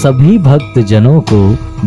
सभी भक्त जनों को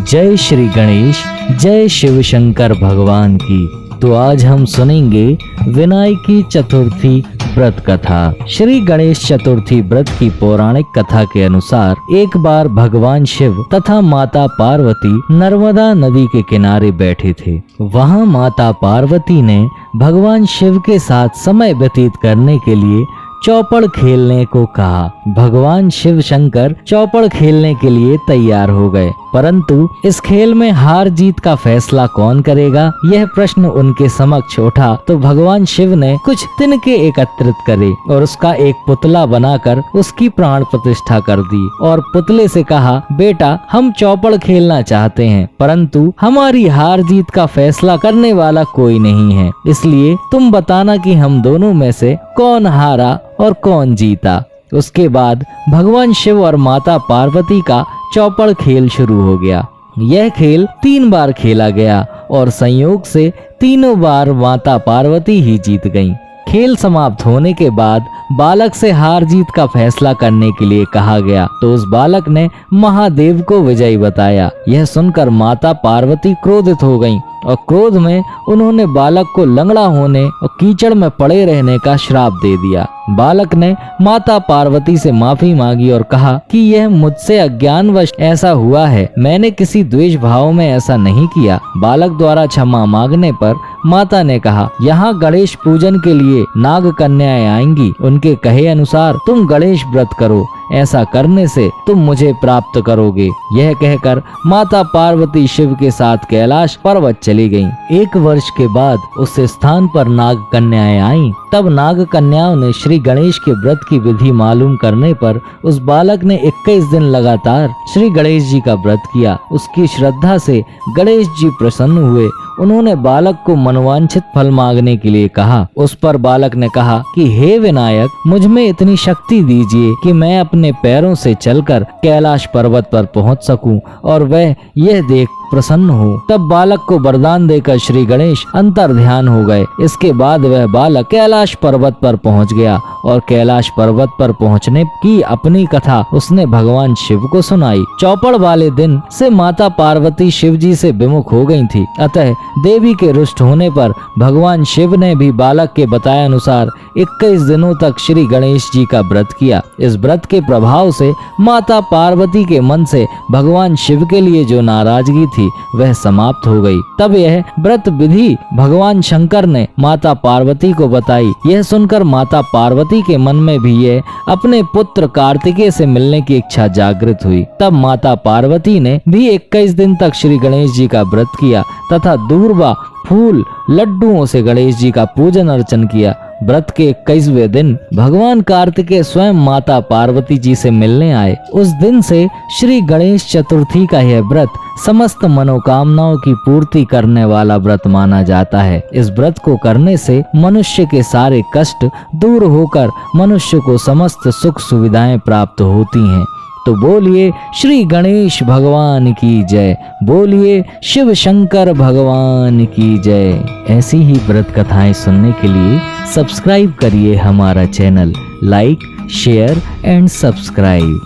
जय श्री गणेश, जय शिव शंकर भगवान की। तो आज हम सुनेंगे विनायकी चतुर्थी व्रत कथा। श्री गणेश चतुर्थी व्रत की पौराणिक कथा के अनुसार एक बार भगवान शिव तथा माता पार्वती नर्मदा नदी के किनारे बैठे थे। वहां माता पार्वती ने भगवान शिव के साथ समय व्यतीत करने के लिए चौपड़ खेलने को कहा। भगवान शिव शंकर चौपड़ खेलने के लिए तैयार हो गए, परंतु इस खेल में हार जीत का फैसला कौन करेगा, यह प्रश्न उनके समक्ष उठा। तो भगवान शिव ने कुछ तिनके एकत्रित करे और उसका एक पुतला बनाकर उसकी प्राण प्रतिष्ठा कर दी और पुतले से कहा, बेटा हम चौपड़ खेलना चाहते हैं, परंतु हमारी हार जीत का फैसला करने वाला कोई नहीं है, इसलिए तुम बताना कि हम दोनों में से कौन हारा और कौन जीता। उसके बाद भगवान शिव और माता पार्वती का चौपड़ खेल शुरू हो गया। यह खेल 3 बार खेला गया और संयोग से तीनों बार माता पार्वती ही जीत गईं। खेल समाप्त होने के बाद बालक से हार जीत का फैसला करने के लिए कहा गया, तो उस बालक ने महादेव को विजयी बताया। यह सुनकर माता पार्वती क्रोधित हो गईं और क्रोध में उन्होंने बालक को लंगड़ा होने और कीचड़ में पड़े रहने का श्राप दे दिया। बालक ने माता पार्वती से माफी मांगी और कहा कि यह मुझसे अज्ञानवश ऐसा हुआ है, मैंने किसी द्वेष भाव में ऐसा नहीं किया। बालक द्वारा क्षमा मांगने पर माता ने कहा, यहाँ गणेश पूजन के लिए नाग कन्याएं आएंगी, उनके कहे अनुसार तुम गणेश व्रत करो, ऐसा करने से तुम मुझे प्राप्त करोगे। यह कहकर माता पार्वती शिव के साथ कैलाश पर्वत चली गईं। 1 वर्ष के बाद उस स्थान पर नाग कन्याएं आईं। तब नाग कन्याओं ने श्री गणेश के व्रत की विधि मालूम करने पर उस बालक ने 21 दिन लगातार श्री गणेश जी का व्रत किया। उसकी श्रद्धा से गणेश जी प्रसन्न हुए। उन्होंने बालक को मनोवांछित फल मांगने के लिए कहा। उस पर बालक ने कहा कि हे विनायक, मुझ में इतनी शक्ति दीजिए कि मैं अपने पैरों से चलकर कैलाश पर्वत पर पहुंच सकूं और वह यह देख प्रसन्न हो। तब बालक को वरदान देकर श्री गणेश अंतर ध्यान हो गए। इसके बाद वह बालक कैलाश पर्वत पर पहुंच गया और कैलाश पर्वत पर पहुंचने की अपनी कथा उसने भगवान शिव को सुनाई। चौपड़ वाले दिन से माता पार्वती शिव जी से विमुख हो गई थी, अतः देवी के रुष्ट होने पर भगवान शिव ने भी बालक के बताए अनुसार 21 दिनों तक श्री गणेश जी का व्रत किया। इस व्रत के प्रभाव से माता पार्वती के मन से भगवान शिव के लिए जो नाराजगी थी वह समाप्त हो गई। तब यह व्रत विधि भगवान शंकर ने माता पार्वती को बताई। यह सुनकर माता पार्वती के मन में भी यह अपने पुत्र कार्तिकेय से मिलने की इच्छा जागृत हुई। तब माता पार्वती ने भी 21 दिन तक श्री गणेश जी का व्रत किया तथा दूर्वा, फूल, लड्डुओं से गणेश जी का पूजन अर्चन किया। व्रत के 21वें दिन भगवान कार्तिकेय स्वयं माता पार्वती जी से मिलने आए। उस दिन से श्री गणेश चतुर्थी का यह व्रत समस्त मनोकामनाओं की पूर्ति करने वाला व्रत माना जाता है। इस व्रत को करने से मनुष्य के सारे कष्ट दूर होकर मनुष्य को समस्त सुख सुविधाएं प्राप्त होती हैं। तो बोलिए श्री गणेश भगवान की जय, बोलिए शिव शंकर भगवान की जय। ऐसी ही व्रत कथाएं सुनने के लिए सब्सक्राइब करिए हमारा channel. Like, share and subscribe.